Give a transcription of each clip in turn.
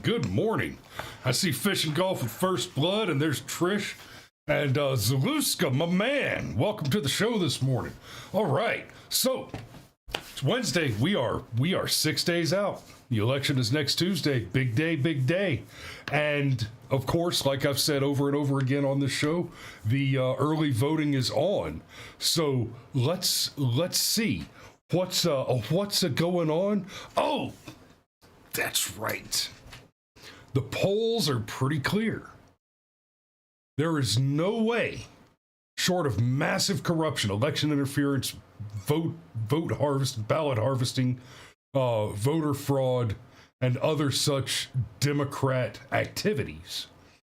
good morning. I see Fish and Golf with First Blood, and there's Trish and Zaluska, my man. Welcome to the show this morning. All right, so it's Wednesday. We are 6 days out. The election is next Tuesday. Big day, big day. And of course, like I've said over and over again on this show, the early voting is on. So let's see what's going on. Oh, that's right. The polls are pretty clear. There is no way, short of massive corruption, election interference, vote harvest, ballot harvesting, voter fraud, and other such Democrat activities,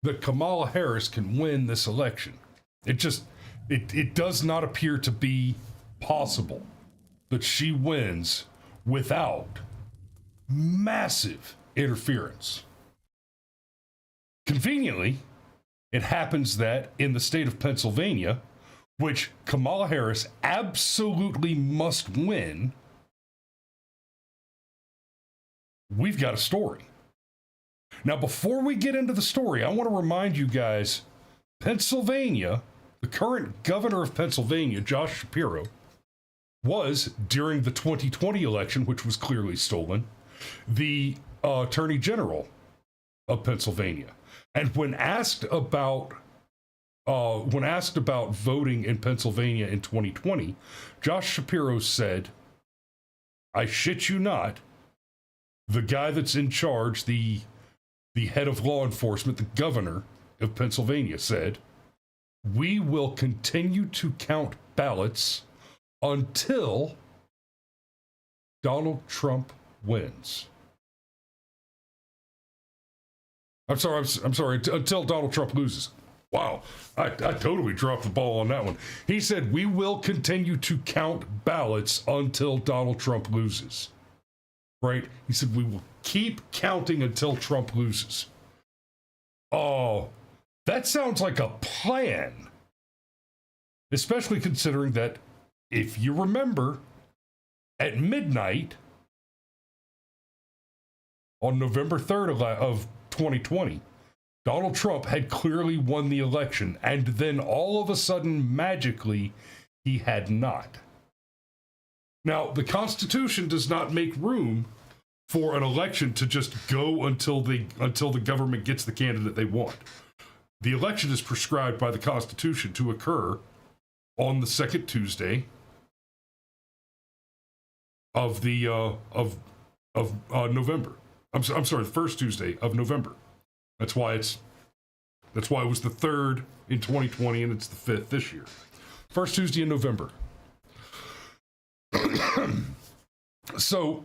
that Kamala Harris can win this election. It does not appear to be possible that she wins without massive interference. Conveniently, it happens that in the state of Pennsylvania, which Kamala Harris absolutely must win, we've got a story. Now, before we get into the story, I want to remind you guys, Pennsylvania, the current governor of Pennsylvania, Josh Shapiro, was, during the 2020 election, which was clearly stolen, the attorney general of Pennsylvania. And when asked about voting in Pennsylvania in 2020, Josh Shapiro said, I shit you not, the guy that's in charge, the head of law enforcement, the governor of Pennsylvania, said, we will continue to count ballots until Donald Trump wins. I'm sorry, until Donald Trump loses. Wow, I totally dropped the ball on that one. He said, we will continue to count ballots until Donald Trump loses. Right? He said, we will keep counting until Trump loses. Oh, that sounds like a plan. Especially considering that, if you remember, at midnight on November 3rd of 2020, Donald Trump had clearly won the election, and then all of a sudden, magically, he had not. Now, the Constitution does not make room for an election to just go until the government gets the candidate they want. The election is prescribed by the Constitution to occur on the second Tuesday of the November. I'm sorry, the first Tuesday of November. That's why it was the 3rd in 2020 and it's the 5th this year. First Tuesday in November. So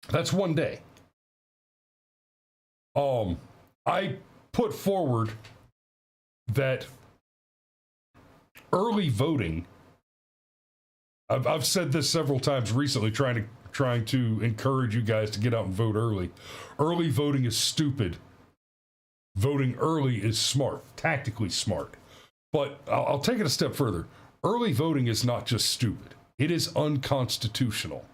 that's one day. I put forward that early voting, I've said this several times recently, trying to encourage you guys to get out and vote early. Early voting is stupid. Voting early is smart, tactically smart. But I'll take it a step further. Early voting is not just stupid. It is unconstitutional.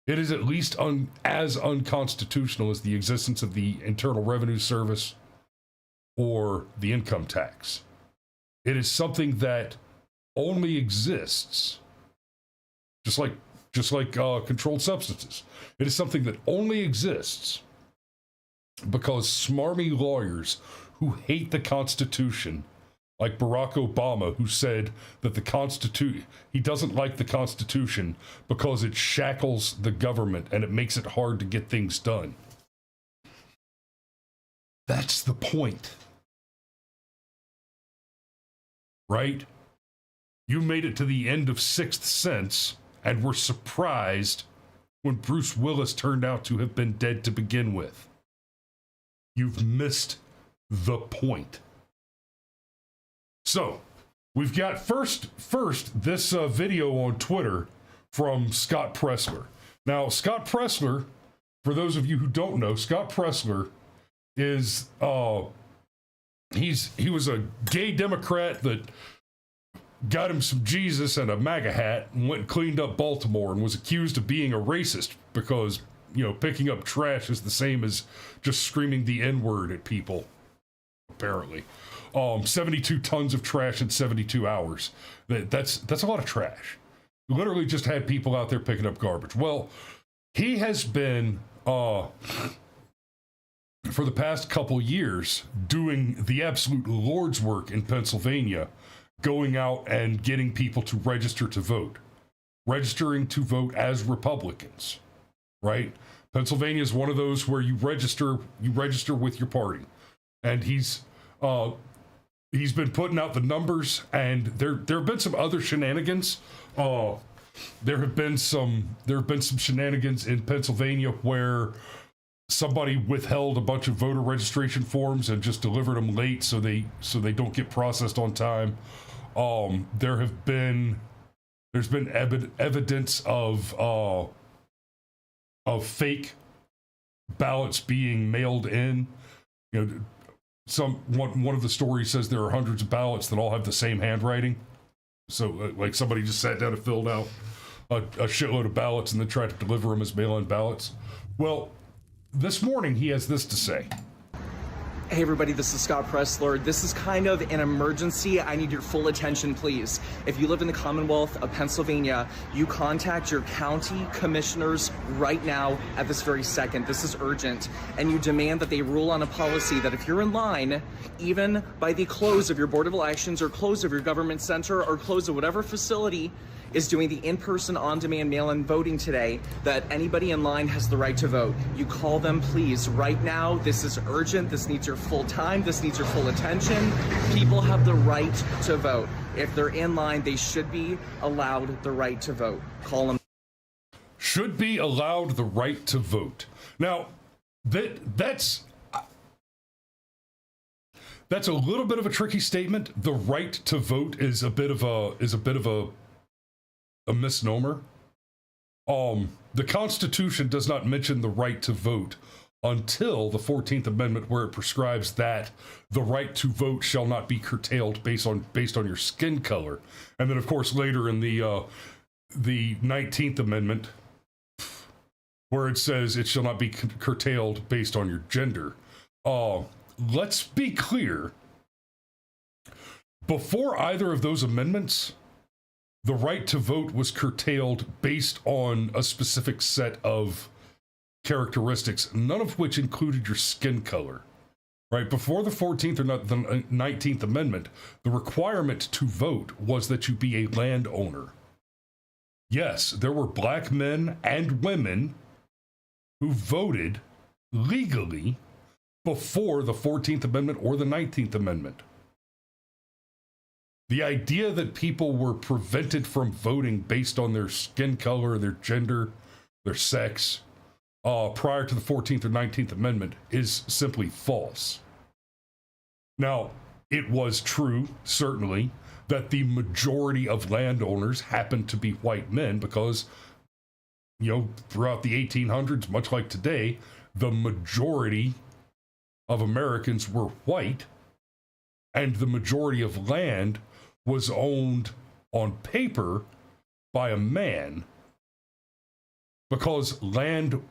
It is at least as unconstitutional as the existence of the Internal Revenue Service or the income tax. It is something that only exists, just like controlled substances. It is something that only exists because smarmy lawyers who hate the Constitution, like Barack Obama, who said that he doesn't like the Constitution because it shackles the government and it makes it hard to get things done. That's the point. Right? You made it to the end of Sixth Sense and were surprised when Bruce Willis turned out to have been dead to begin with. You've missed the point. So, we've got first this video on Twitter from Scott Presler. Now, Scott Presler, for those of you who don't know, Scott Presler is he was a gay Democrat that got him some Jesus and a MAGA hat and went and cleaned up Baltimore and was accused of being a racist because picking up trash is the same as just screaming the N-word at people, apparently. 72 tons of trash in 72 hours. That's a lot of trash. Literally just had people out there picking up garbage. Well, he has been, for the past couple years, doing the absolute Lord's work in Pennsylvania, going out and getting people to register to vote. Registering to vote as Republicans, right? Pennsylvania is one of those where you register with your party. And he's been putting out the numbers, and there have been some other shenanigans. There have been some shenanigans in Pennsylvania where somebody withheld a bunch of voter registration forms and just delivered them late so they don't get processed on time. There's been evidence of fake ballots being mailed in. One of the stories says there are hundreds of ballots that all have the same handwriting. So, like, somebody just sat down and filled out a shitload of ballots and then tried to deliver them as mail-in ballots. Well, this morning he has this to say. Hey everybody, this is Scott Pressler. This is kind of an emergency. I need your full attention, please. If you live in the Commonwealth of Pennsylvania, you contact your county commissioners right now at this very second. This is urgent. And you demand that they rule on a policy that if you're in line, even by the close of your Board of Elections or close of your government center or close of whatever facility is doing the in-person, on-demand mail-in voting today, that anybody in line has the right to vote. You call them, please, right now. This is urgent. This needs your full time. This needs your full attention. People have the right to vote. If they're in line, they should be allowed the right to vote. Call them. Should be allowed the right to vote. Now, that's a little bit of a tricky statement. The right to vote is a bit of a misnomer. The Constitution does not mention the right to vote until the 14th Amendment, where it prescribes that the right to vote shall not be curtailed based on your skin color. And then, of course, later in the 19th Amendment, where it says it shall not be curtailed based on your gender. Let's be clear. Before either of those amendments, the right to vote was curtailed based on a specific set of characteristics, none of which included your skin color. Right? Before the 14th or not the 19th Amendment, the requirement to vote was that you be a landowner. Yes, there were black men and women who voted legally before the 14th Amendment or the 19th Amendment. The idea that people were prevented from voting based on their skin color, their gender, their sex, prior to the 14th or 19th Amendment is simply false. Now, it was true, certainly, that the majority of landowners happened to be white men because, throughout the 1800s, much like today, the majority of Americans were white, and the majority of land was owned on paper by a man, because land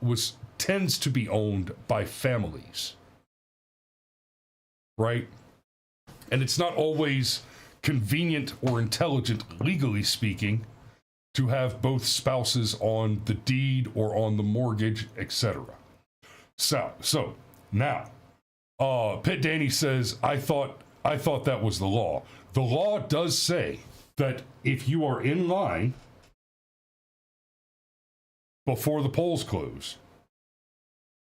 tends to be owned by families, right? And it's not always convenient or intelligent, legally speaking, to have both spouses on the deed or on the mortgage, etc. So now, Pitt Danny says, I thought that was the law. The law does say that if you are in line before the polls close,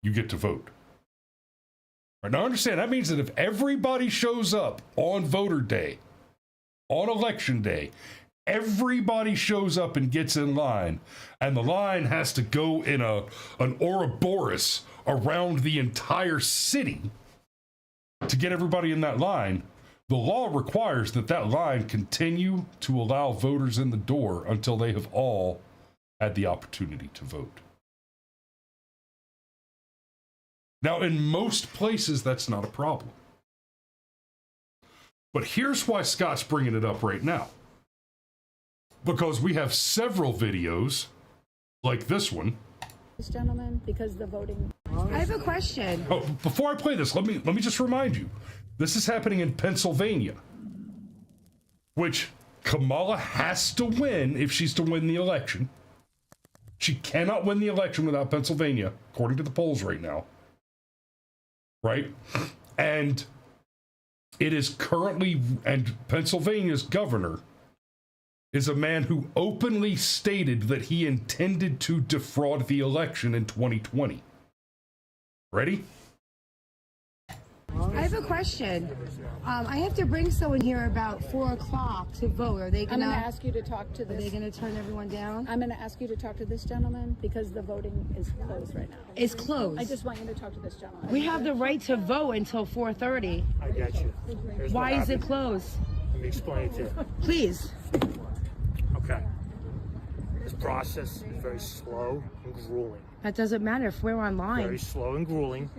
you get to vote. Right, now understand, that means that if everybody shows up on voter day, on election day, everybody shows up and gets in line, and the line has to go in an Ouroboros around the entire city to get everybody in that line, the law requires that line continue to allow voters in the door until they have all had the opportunity to vote. Now, in most places, that's not a problem. But here's why Scott's bringing it up right now. Because we have several videos, like this one, this gentleman because the voting. I have a question. Oh, before I play this, let me just remind you, this is happening in Pennsylvania, which Kamala has to win if she's to win the election. She cannot win the election without Pennsylvania, according to the polls right now. Right? And it is currently, and Pennsylvania's governor is a man who openly stated that he intended to defraud the election in 2020. Ready? I have a question. I have to bring someone here about 4 o'clock to vote. Are they I'm gonna? going to ask you to talk to Are they this. gonna turn everyone down? I'm going to ask you to talk to this gentleman because the voting is closed right now. It's closed. I just want you to talk to this gentleman. We have the right to vote until 4:30. I get you. Here's Why what is it happened. closed? Let me explain it to you. Please. Okay. This process is very slow and grueling. That doesn't matter if we're online. Very slow and grueling.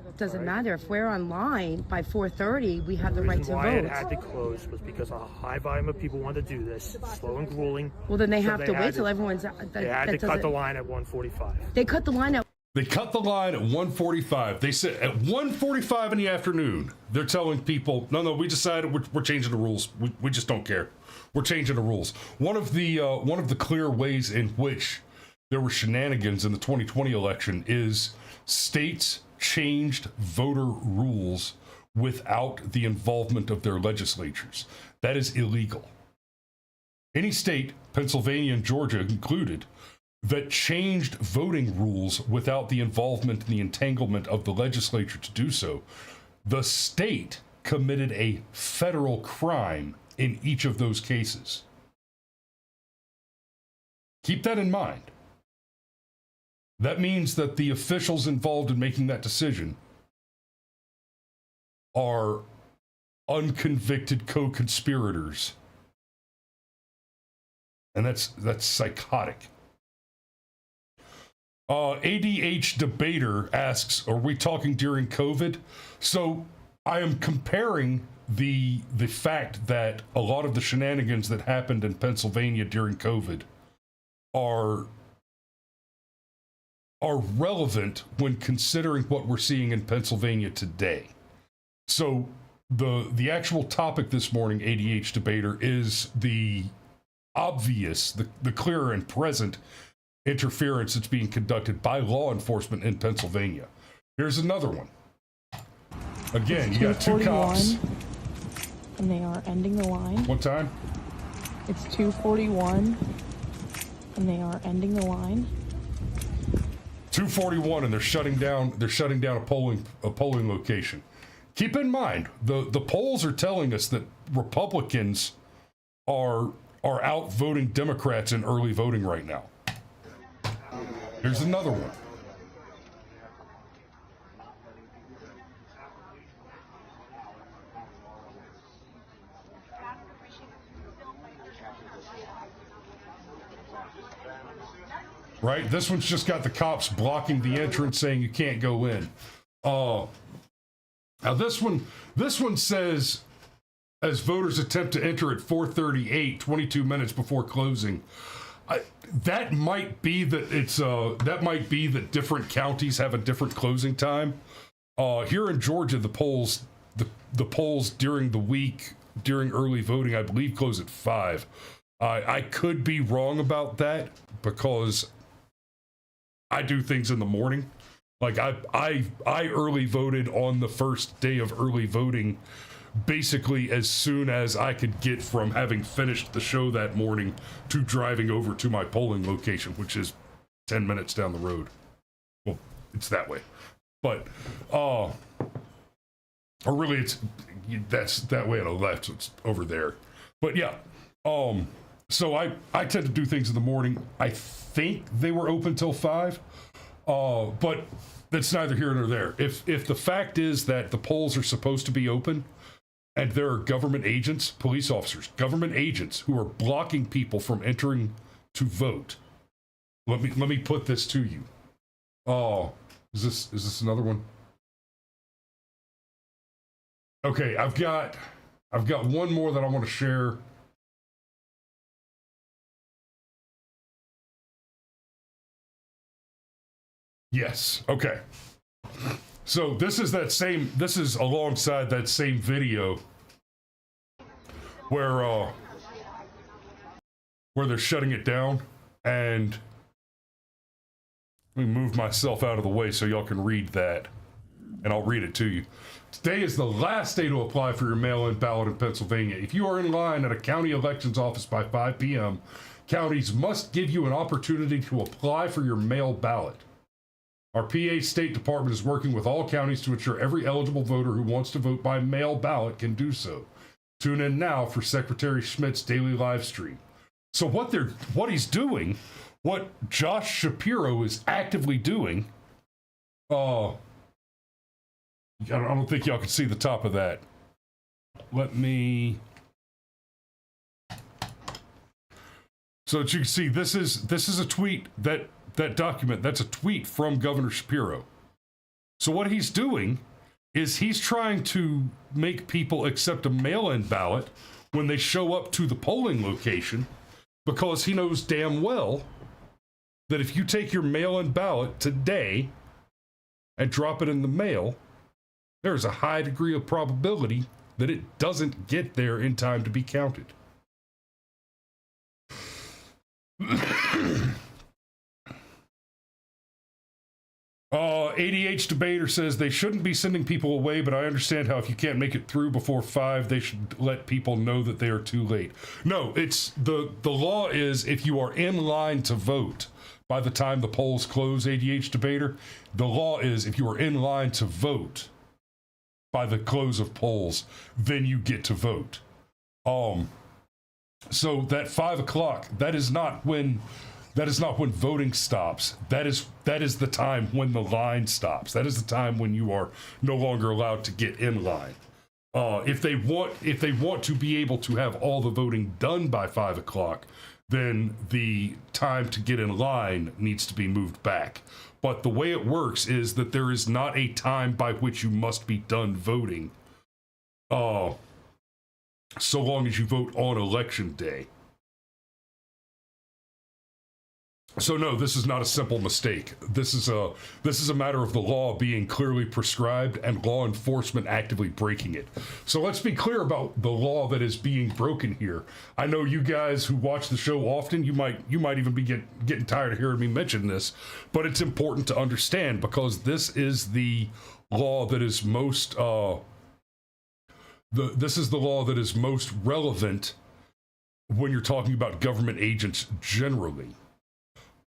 It doesn't matter if we're online by 4:30. We have the The right reason to why it vote. had to close was because a high volume of people wanted to do this. Slow and grueling. Well, then they So have they to had wait till everyone's. They had to cut the line at 1:45. They cut the line out. They cut the line at 1:45. They said at 1:45 in the afternoon, they're telling people, no, we decided we're changing the rules. We just don't care. We're changing the rules. One of the clear ways in which there were shenanigans in the 2020 election is states changed voter rules without the involvement of their legislatures. That is illegal. Any state, Pennsylvania and Georgia included, that changed voting rules without the involvement and the entanglement of the legislature to do so, the state committed a federal crime in each of those cases. Keep that in mind. That means that the officials involved in making that decision are unconvicted co-conspirators. And that's psychotic. ADH Debater asks, are we talking during COVID? So I am comparing the fact that a lot of the shenanigans that happened in Pennsylvania during COVID are relevant when considering what we're seeing in Pennsylvania today. So the actual topic this morning, ADH Debater, is the obvious, the clear and present interference that's being conducted by law enforcement in Pennsylvania. Here's another one. Again, you got two cops. And they are ending the line. One time. It's 2:41, and they are ending the line. 2:41, and they're shutting down a polling location. Keep in mind, the polls are telling us that Republicans are outvoting Democrats in early voting right now. Here's another one. Right? This one's just got the cops blocking the entrance saying you can't go in. Now this one says, as voters attempt to enter at 4:38, 22 minutes before closing. That might be that different counties have a different closing time. Here in Georgia, the polls during the week during early voting, I believe, close at 5. I could be wrong about that because I do things in the morning. Like I early voted on the first day of early voting, basically as soon as I could get from having finished the show that morning to driving over to my polling location, which is 10 minutes down the road. Well, it's that way. But, or really that's that way on the left, so it's over there. But yeah, so I tend to do things in the morning. I think they were open till 5, but that's neither here nor there. If the fact is that the polls are supposed to be open, and there are government agents, police officers, government agents who are blocking people from entering to vote. Let me put this to you. Oh, is this another one? Okay, I've got one more that I want to share. Yes. Okay. So this is alongside that same video where they're shutting it down, and let me move myself out of the way so y'all can read that, and I'll read it to you. Today is the last day to apply for your mail-in ballot in Pennsylvania. If you are in line at a county elections office by 5 p.m., counties must give you an opportunity to apply for your mail ballot. Our PA State Department is working with all counties to ensure every eligible voter who wants to vote by mail ballot can do so. Tune in now for Secretary Schmidt's daily live stream. So what Josh Shapiro is actively doing, I don't think y'all can see the top of that. Let me. So that you can see, this is a tweet that document. That's a tweet from Governor Shapiro. So what he's doing is he's trying to make people accept a mail-in ballot when they show up to the polling location, because he knows damn well that if you take your mail-in ballot today and drop it in the mail, there's a high degree of probability that it doesn't get there in time to be counted. ADH Debater says they shouldn't be sending people away, but I understand how if you can't make it through before 5, they should let people know that they are too late. No, it's the law is if you are in line to vote by the time the polls close, ADH Debater, the law is if you are in line to vote by the close of polls, then you get to vote. So that 5 o'clock, that is not when voting stops. That is the time when the line stops. That is the time when you are no longer allowed to get in line. If they want to be able to have all the voting done by 5 o'clock, then the time to get in line needs to be moved back. But the way it works is that there is not a time by which you must be done voting, so long as you vote on election day. So no, this is not a simple mistake. This is a matter of the law being clearly prescribed and law enforcement actively breaking it. So let's be clear about the law that is being broken here. I know you guys who watch the show often, you might even be getting tired of hearing me mention this, but it's important to understand because this is the law that is most this is the law that is most relevant when you're talking about government agents generally.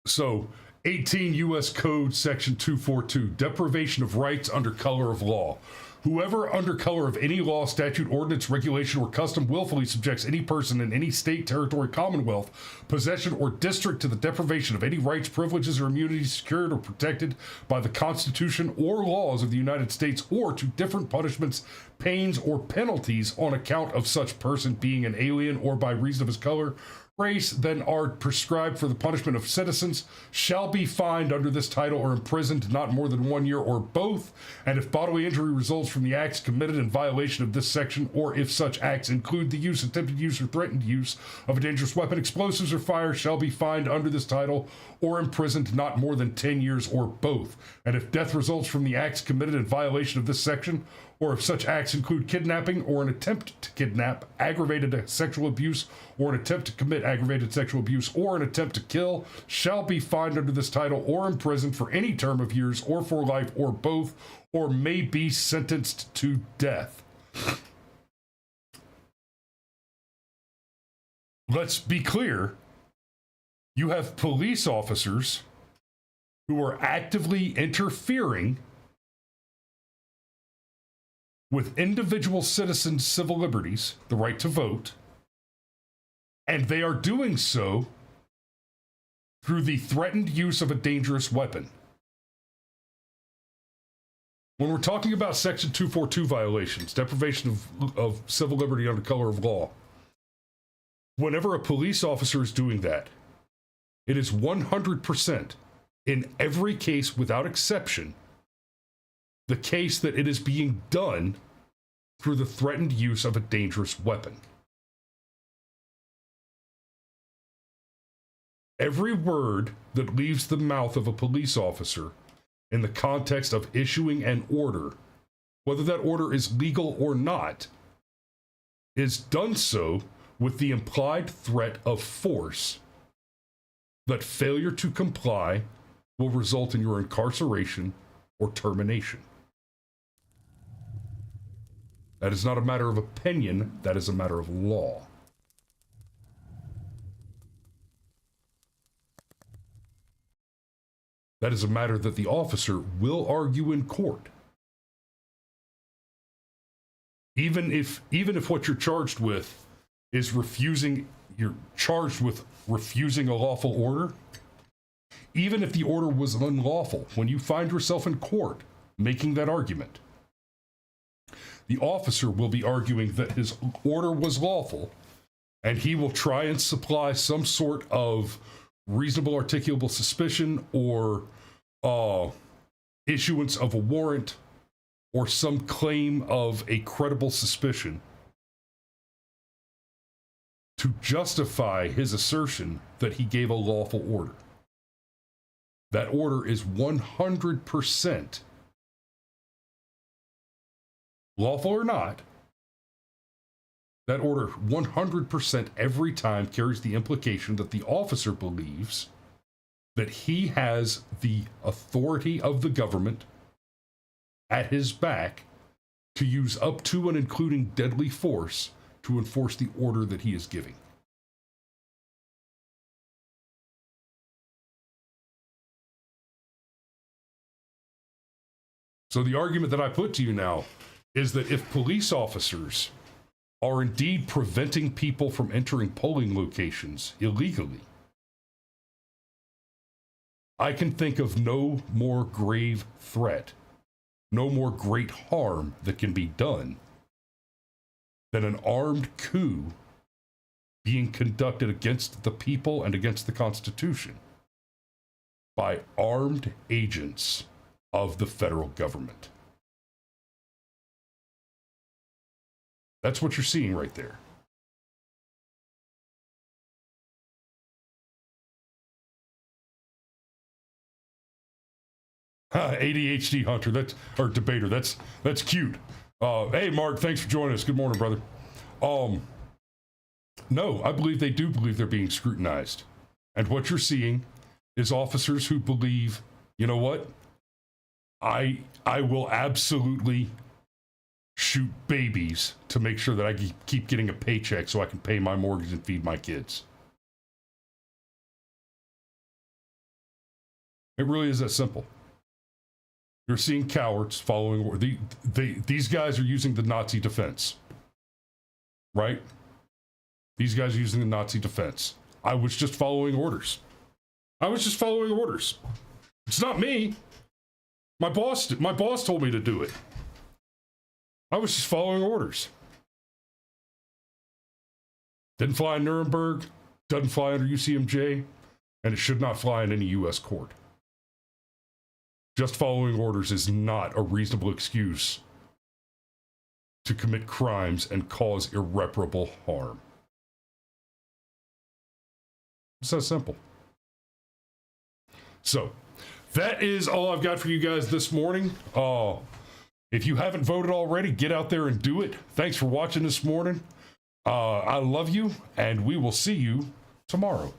So, 18 U.S. Code Section 242, deprivation of rights under color of law. Whoever, under color of any law, statute, ordinance, regulation, or custom willfully subjects any person in any state, territory, commonwealth, possession, or district to the deprivation of any rights, privileges, or immunities secured or protected by the Constitution or laws of the United States, or to different punishments, pains, or penalties on account of such person being an alien or by reason of his color, race than are prescribed for the punishment of citizens shall be fined under this title or imprisoned not more than 1 year or both, and if bodily injury results from the acts committed in violation of this section, or if such acts include the use, attempted use, or threatened use of a dangerous weapon, explosives, or fire, shall be fined under this title or imprisoned not more than 10 years or both, and if death results from the acts committed in violation of this section, or if such acts include kidnapping or an attempt to kidnap, aggravated sexual abuse, or an attempt to commit aggravated sexual abuse, or an attempt to kill, shall be fined under this title or imprisoned for any term of years or for life or both, or may be sentenced to death. Let's be clear. You have police officers who are actively interfering with individual citizens' civil liberties, the right to vote, and they are doing so through the threatened use of a dangerous weapon. When we're talking about Section 242 violations, deprivation of civil liberty under color of law, whenever a police officer is doing that, it is 100%, in every case without exception, the case that it is being done through the threatened use of a dangerous weapon. Every word that leaves the mouth of a police officer in the context of issuing an order, whether that order is legal or not, is done so with the implied threat of force that failure to comply will result in your incarceration or termination. That is not a matter of opinion, that is a matter of law. That is a matter that the officer will argue in court. Even if what you're charged with is you're charged with refusing a lawful order, even if the order was unlawful, when you find yourself in court making that argument, the officer will be arguing that his order was lawful, and he will try and supply some sort of reasonable articulable suspicion or issuance of a warrant or some claim of a credible suspicion to justify his assertion that he gave a lawful order. That order is 100% lawful or not. That order 100% every time carries the implication that the officer believes that he has the authority of the government at his back to use up to and including deadly force to enforce the order that he is giving. So the argument that I put to you now is that if police officers are indeed preventing people from entering polling locations illegally, I can think of no more grave threat, no more great harm that can be done than an armed coup being conducted against the people and against the Constitution by armed agents of the federal government. That's what you're seeing right there. ADHD hunter, or debater, that's cute. Hey Mark, thanks for joining us. Good morning, brother. No, I believe they do believe they're being scrutinized. And what you're seeing is officers who believe, you know what? I will absolutely shoot babies to make sure that I keep getting a paycheck so I can pay my mortgage and feed my kids. It really is that simple. You're seeing cowards following. These guys are using the Nazi defense, right? These guys are using the Nazi defense. I was just following orders. It's not me. My boss told me to do it. I was just following orders. Didn't fly in Nuremberg, doesn't fly under UCMJ, and it should not fly in any U.S. court. Just following orders is not a reasonable excuse to commit crimes and cause irreparable harm. It's that simple. So, that is all I've got for you guys this morning. If you haven't voted already, get out there and do it. Thanks for watching this morning. I love you, and we will see you tomorrow.